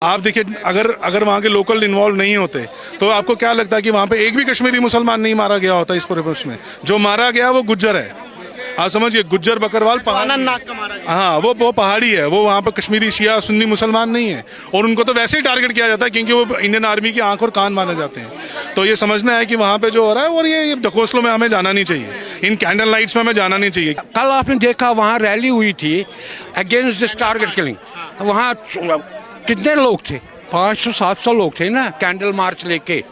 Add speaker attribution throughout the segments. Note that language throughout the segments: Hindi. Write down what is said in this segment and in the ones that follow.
Speaker 1: आप देखिए, अगर अगर वहाँ के लोकल इन्वॉल्व नहीं होते तो आपको क्या लगता है कि वहाँ पे एक भी कश्मीरी मुसलमान नहीं मारा गया होता इस पूरे उसमें? जो मारा गया वो गुज्जर है, आप समझिए, गुज्जर बकरवाल पहाड़ी। हाँ, वो पहाड़ी है, वो वहाँ पर कश्मीरी शिया सुन्नी मुसलमान नहीं है, और उनको तो वैसे ही टारगेट किया जाता है क्योंकि वो इंडियन आर्मी की आंख और कान माने जाते हैं। तो ये समझना है कि वहाँ पे जो हो रहा है, और ये ढकोसलों में हमें जाना नहीं चाहिए, इन कैंडल लाइट्स में हमें जाना नहीं चाहिए।
Speaker 2: कल आपने देखा वहाँ रैली हुई थी अगेंस्ट दिस टारगेट किलिंग। वहाँ कितने लोग थे? 500-700 लोग थे ना, कैंडल मार्च लेके।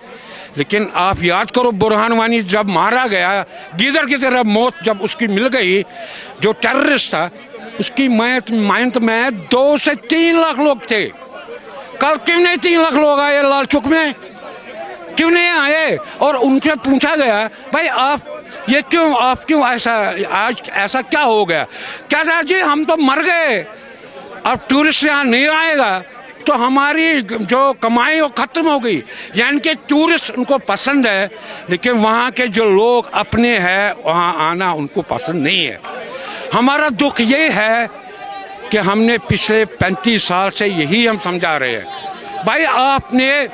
Speaker 2: लेकिन आप याद करो, बुरहान वानी जब मारा गया, गीदड़ की तरह मौत जब उसकी मिल गई, जो टेररिस्ट था, उसकी मयत में 2 से 3 लाख लोग थे। कल क्यों नहीं 3 लाख लोग आए लाल चौक में? क्यों नहीं आए? और उनसे पूछा गया, भाई आप क्यों ऐसा, आज ऐसा क्या हो गया? क्या था जी, हम तो मर गए, अब टूरिस्ट यहाँ नहीं आएगा तो हमारी जो कमाई वो खत्म हो गई। यानी कि टूरिस्ट उनको पसंद है, लेकिन वहाँ के जो लोग अपने हैं वहाँ आना उनको पसंद नहीं है। हमारा दुख ये है कि हमने पिछले 35 साल से यही हम समझा रहे हैं, भाई आपने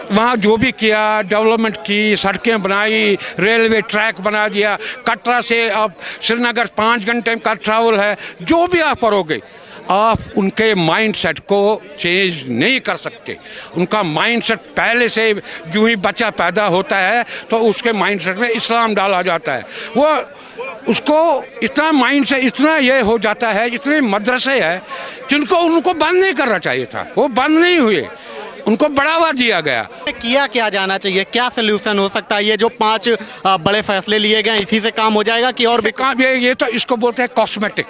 Speaker 2: वहाँ जो भी किया, डेवलपमेंट की, सड़कें बनाई, रेलवे ट्रैक बना दिया, कटरा से अब श्रीनगर 5 घंटे का ट्रैवल है, जो भी आप करोगे, आप उनके माइंडसेट को चेंज नहीं कर सकते। उनका माइंडसेट पहले से, जो ही बच्चा पैदा होता है तो उसके माइंडसेट में इस्लाम डाला जाता है। वो उसको इतना माइंड से इतना ये हो जाता है, इतने मदरसे हैं जिनको उनको बंद नहीं करना चाहिए था, वो बंद नहीं हुए, उनको बढ़ावा दिया गया।
Speaker 3: किया क्या जाना चाहिए? क्या सोल्यूशन हो सकता है? ये जो 5 बड़े फैसले लिए गए, इसी से काम हो जाएगा कि और भी
Speaker 2: काम? ये तो इसको बोलते हैं कॉस्मेटिक।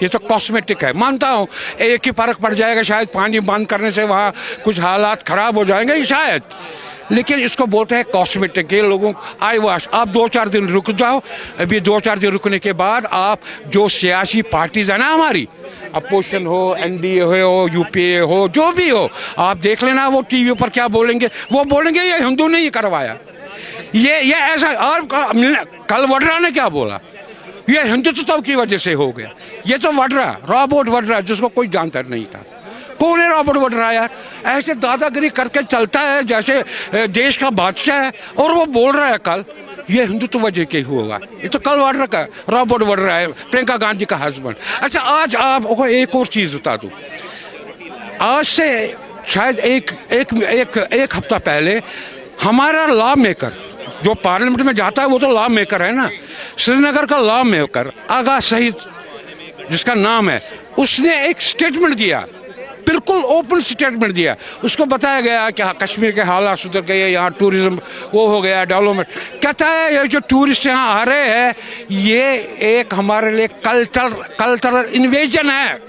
Speaker 2: ये तो कॉस्मेटिक है, मानता हूँ एक ही फर्क पड़ जाएगा, शायद पानी बंद करने से वहाँ कुछ हालात खराब हो जाएंगे शायद, लेकिन इसको बोलते हैं कॉस्मेटिक। ये लोगों आई वाश, आप 2-4 दिन रुक जाओ, अभी 2-4 दिन रुकने के बाद आप जो सियासी पार्टीज है ना हमारी, अपोजिशन हो, एनडीए हो, यूपीए हो, जो भी हो, आप देख लेना वो टीवी पर क्या बोलेंगे। वो बोलेंगे ये हिंदू ने ही करवाया, ये ऐसा। और कल वड्रा ने क्या बोला, ये हिंदुत्व की वजह से हो गया। ये तो वड्रा, रॉबर्ट वड्रा, जिसको कोई जानता नहीं था। कौन है रॉबर्ट वड्रा यार? ऐसे दादागिरी करके चलता है जैसे देश का बादशाह है, और वो बोल रहा है कल ये हिंदुत्व वजह के हुआ। ये तो कल वड्रा का, रॉबर्ट वड्रा है, प्रियंका गांधी का हस्बैंड। अच्छा, आज आपको एक और चीज बता दूं, आज से शायद एक हफ्ता पहले हमारा लॉ मेकर जो पार्लियामेंट में जाता है, वो तो लॉ मेकर है ना, श्रीनगर का लॉ मेकर आगा शहीद जिसका नाम है, उसने एक स्टेटमेंट दिया, बिल्कुल ओपन स्टेटमेंट दिया। उसको बताया गया कि कश्मीर के हालात सुधर गए, यहाँ टूरिज्म वो हो गया, डेवलपमेंट। कहता है ये जो टूरिस्ट यहाँ आ रहे हैं, ये एक हमारे लिए कल्चरल इन्वेजन है।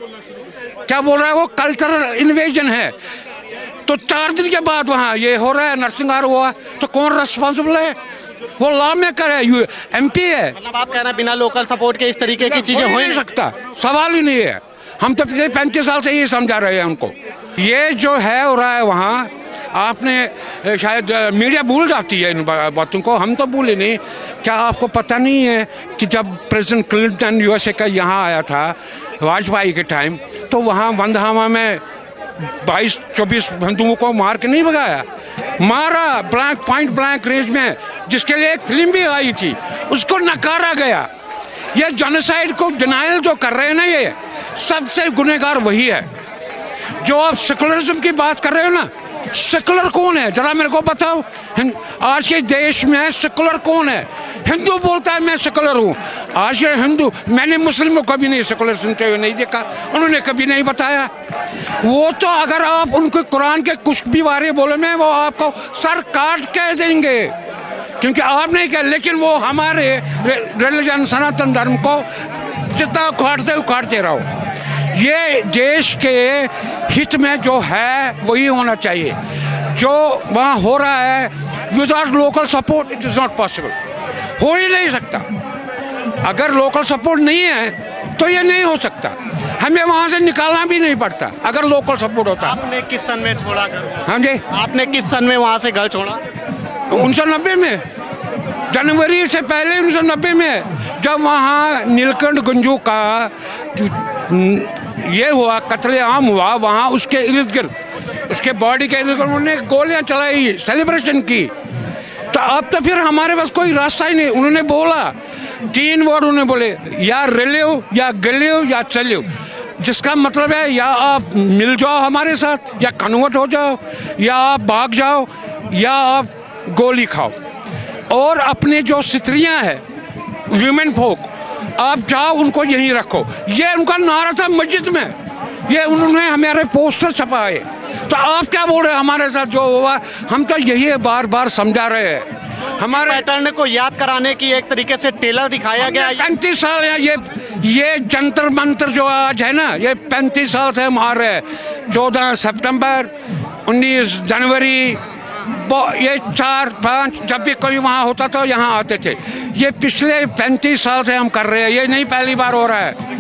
Speaker 2: क्या बोल रहा है वो? कल्चरल इन्वेजन है। तो 4 दिन के बाद वहाँ ये हो रहा है, नरसिंहार हुआ, तो कौन रिस्पॉन्सिबल है? वो लॉ मेकर है, MP है।
Speaker 3: मतलब आप कह रहे हैं बिना लोकल सपोर्ट के इस तरीके की चीजें हो ही नहीं
Speaker 2: सकता, सवाल ही नहीं है। हम तो पिछले 35 साल से ये समझा रहे हैं उनको। ये जो है हो रहा है वहाँ, आपने शायद मीडिया भूल जाती है इन बातों को, हम तो भूले नहीं। क्या आपको पता नहीं है कि जब प्रेसिडेंट क्लिंटन USA का यहाँ आया था वाजपेयी के टाइम, तो वहाँ वंदहामा में 22-24 हिंदुओं को मार के नहीं भगाया, मारा पॉइंट ब्लैंक रेंज में, जिसके लिए एक फिल्म भी आई थी, उसको नकारा गया। ये जेनोसाइड को डिनाइल जो कर रहे हैं ना, ये सबसे गुनहगार वही है। जो आप सेकुलरिज्म की बात कर रहे हो ना, सेकुलर कौन है जरा मेरे को बताओ? आज के देश में सेकुलर कौन है? हिंदू बोलता है मैं सेकुलर हूँ। आज के हिंदू, मैंने मुस्लिमों को कभी नहीं सेकुलर सुनते हुए नहीं देखा, उन्होंने कभी नहीं बताया। वो तो अगर आप उनको कुरान के कुछ भी बारे बोले में, वो आपको सर काट के देंगे, क्योंकि आप नहीं कह। लेकिन वो हमारे रिलीजन सनातन धर्म को जितना उखाड़ते रहो। ये देश के हित में जो है वही होना चाहिए। जो वहाँ हो रहा है without local support it is not possible, हो ही नहीं सकता। अगर लोकल सपोर्ट नहीं है तो ये नहीं हो सकता, हमें वहाँ से निकालना भी नहीं पड़ता अगर लोकल सपोर्ट होता।
Speaker 3: आपने किस सन में छोड़ा घर?
Speaker 2: हाँ जी,
Speaker 3: आपने किस सन में वहाँ से घर छोड़ा?
Speaker 2: 1990 में, जनवरी से पहले 1990 में, जब वहाँ नीलकंठ गंजू का ये हुआ, कत्लेआम हुआ वहाँ, उसके इर्द गिर्द उसके बॉडी के अंदर उन्होंने गोलियां चलाई, सेलिब्रेशन की। तो अब तो फिर हमारे पास कोई रास्ता ही नहीं। उन्होंने बोला 3 वर्ड उन्होंने बोले, या रिलियो या गलियो या चलियो, जिसका मतलब है या आप मिल जाओ हमारे साथ, या कन्वर्ट हो जाओ, या आप भाग जाओ, या आप गोली खाओ। और अपने जो स्त्रियां हैं, वीमेन फोक, आप जाओ उनको यहीं रखो। ये उनका नारा था मस्जिद में, ये उन्होंने हमारे पोस्टर छपाए। तो आप क्या बोल रहे हैं हमारे साथ जो हुआ? हम तो यही बार बार समझा रहे हैं। हमारे
Speaker 3: पैटर्न को याद कराने की एक तरीके से टेलर दिखाया गया।
Speaker 2: 35 साल है ये जंतर मंतर जो आज है ना, ये 35 साल से हम आ रहे हैं। 14 सितंबर, 19 जनवरी, ये 4-5 जब भी कोई वहाँ होता था यहाँ आते थे। ये पिछले 35 साल से हम कर रहे हैं, ये नहीं पहली बार हो रहा है।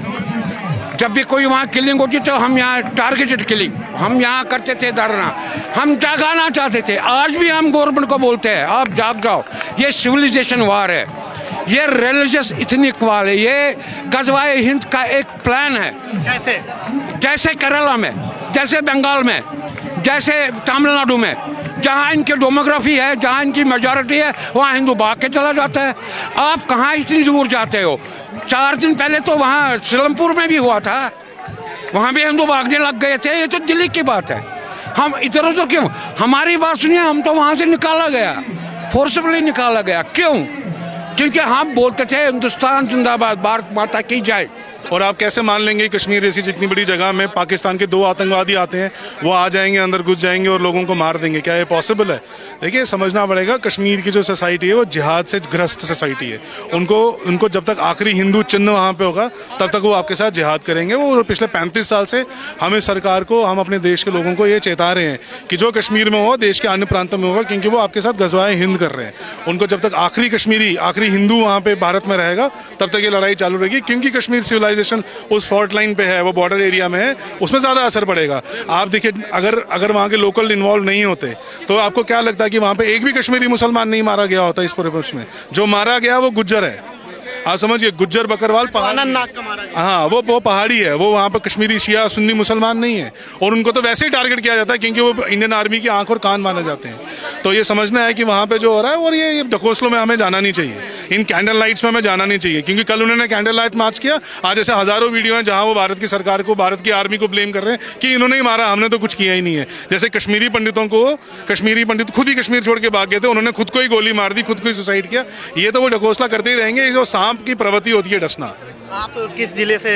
Speaker 2: जब भी कोई वहाँ किलिंग होती तो हम यहाँ टारगेटेड किलिंग, हम यहाँ करते थे धरना, हम जागाना चाहते थे। आज भी हम गवर्नमेंट को बोलते हैं आप जाग जाओ, ये सिविलाइजेशन वार है, ये रिलीजियस इथनिक वार है, ये गजवाए हिंद का एक प्लान है।
Speaker 3: कैसे?
Speaker 2: जैसे केरला में, जैसे बंगाल में, जैसे तमिलनाडु में, जहाँ इनकी डेमोग्राफी है, जहाँ इनकी मेजॉरिटी है, वहाँ हिंदू भाग के चला जाता है। आप कहाँ इतनी दूर जाते हो? 4 दिन पहले तो वहाँ सिलमपुर में भी हुआ था, वहाँ भी हिंदू भागने लग गए थे। ये तो दिल्ली की बात है, हम इधर उधर क्यों? हमारी बात सुनिए, हम तो वहाँ से निकाला गया, फोर्सफुली निकाला गया। क्यों? क्योंकि हम बोलते थे हिंदुस्तान जिंदाबाद, भारत माता की जय।
Speaker 1: और आप कैसे मान लेंगे कश्मीर जैसी जितनी बड़ी जगह में पाकिस्तान के 2 आतंकवादी आते हैं, वो आ जाएंगे, अंदर घुस जाएंगे और लोगों को मार देंगे? क्या ये पॉसिबल है? देखिए, समझना पड़ेगा, कश्मीर की जो सोसाइटी है वो जिहाद से ग्रस्त सोसाइटी है। उनको जब तक आखिरी हिंदू चिन्ह वहाँ पे होगा तब तक वो आपके साथ जिहाद करेंगे। वो पिछले 35 साल से हमें सरकार को, हम अपने देश के लोगों को ये चेता रहे हैं कि जो कश्मीर में हो देश के अन्य प्रांतों में होगा, क्योंकि वो आपके साथ गजवाए हिंद कर रहे हैं। उनको जब तक आखिरी हिंदू वहाँ पे भारत में रहेगा तब तक ये लड़ाई चालू रहेगी, क्योंकि कश्मीर सिविलाइजेशन उस फॉल्ट लाइन पे है, वो बॉर्डर एरिया में है, उसमें ज्यादा असर पड़ेगा। आप देखिए, अगर वहाँ के लोकल इन्वॉल्व नहीं होते तो आपको क्या लगता है कि वहाँ पे एक भी कश्मीरी मुसलमान नहीं मारा गया होता इस पूरे पक्ष में? जो मारा गया वो गुज्जर है, आप समझिए, गुज्जर बकरवाल पहाड़ी। हाँ, वो पहाड़ी है, वो वहाँ पर कश्मीरी शिया सुन्नी मुसलमान नहीं है। और उनको तो वैसे ही टारगेट किया जाता है क्योंकि वो इंडियन आर्मी की आंख और कान माने जाते हैं। तो ये समझना है कि वहाँ पे जो हो रहा है, और ये ढकोसलों में हमें जाना नहीं चाहिए, इन कैंडल लाइट्स में हमें जाना नहीं चाहिए। क्योंकि कल उन्होंने कैंडल लाइट मार्च किया, आज ऐसे हजारों वीडियो हैं जहाँ वो भारत की सरकार को, भारत की आर्मी को ब्लेम कर रहे हैं कि इन्होंने ही मारा, हमने तो कुछ किया ही नहीं है। जैसे कश्मीरी पंडित खुद ही कश्मीर छोड़ के भाग गए थे, उन्होंने खुद को ही गोली मार दी, खुद को ही सुसाइड किया। ये तो वो ढकोसला करते ही रहेंगे, जो सांप की प्रवृत्ति होती है डसना।
Speaker 3: आप किस जिले से?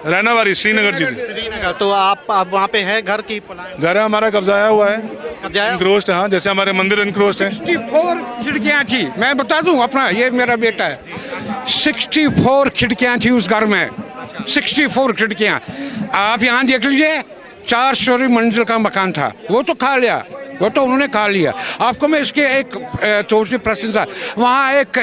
Speaker 1: रहनावारी श्रीनगर जिले।
Speaker 3: श्रीनगर। तो आप वहाँ पे है घर की?
Speaker 1: घर है हमारा, कब्जाया हुआ है,
Speaker 3: कब्जाया
Speaker 1: इनक्रोस्ट है। हाँ, जैसे हमारे मंदिर इनक्रोस्ट है।
Speaker 2: 64 खिड़कियाँ थी, मैं बता दूं अपना, ये मेरा बेटा है, 64 खिड़कियाँ थी उस घर में, 64 खिड़कियाँ। आप यहाँ देख लीजिए, 4 स्टोरी मंजिल का मकान था, वो तो खा लिया, वो तो उन्होंने खा लिया। आपको मैं इसके एक छोटी प्रशंसा, वहाँ एक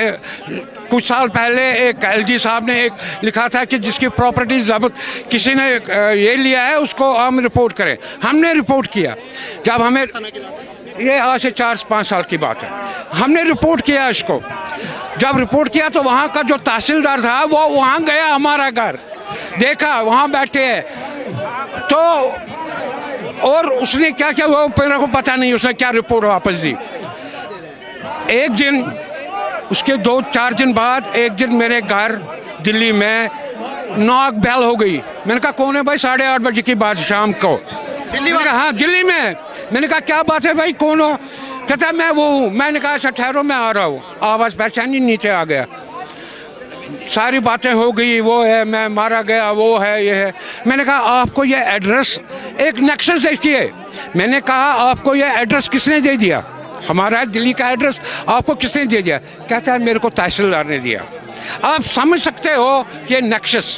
Speaker 2: कुछ साल पहले एक LG साहब ने एक लिखा था कि जिसकी प्रॉपर्टी जब्त किसी ने ये लिया है उसको हम रिपोर्ट करें। हमने रिपोर्ट किया, जब हमें, ये आज से 4-5 साल की बात है, हमने रिपोर्ट किया इसको। जब रिपोर्ट किया तो वहाँ का जो तहसीलदार था वो वहाँ गया, हमारा घर देखा, वहाँ बैठे हैं, तो और उसने क्या किया वो मेरे को पता नहीं, उसने क्या रिपोर्ट वापस दी। एक दिन, उसके 2-4 दिन बाद एक दिन मेरे घर दिल्ली में नॉक बेल हो गई। मैंने कहा कौन है भाई? 8:30 बजे की बात शाम को। दिल्ली में? हाँ, दिल्ली में। मैंने कहा क्या बात है भाई, कौन हो? कहता मैं वो हूँ। मैंने कहा अच्छा ठहरो, मैं आ रहा हूँ। आवाज़ पहचानी, नीचे आ गया, सारी बातें हो गई, वो है, मैं मारा गया, वो है, ये है। मैंने कहा आपको ये एड्रेस, एक नेक्सस देखिए, मैंने कहा आपको ये एड्रेस किसने दे दिया? हमारा दिल्ली का एड्रेस आपको किसने दे दिया? कहता है मेरे को तहसीलदार ने दिया। आप समझ सकते हो ये नेक्सस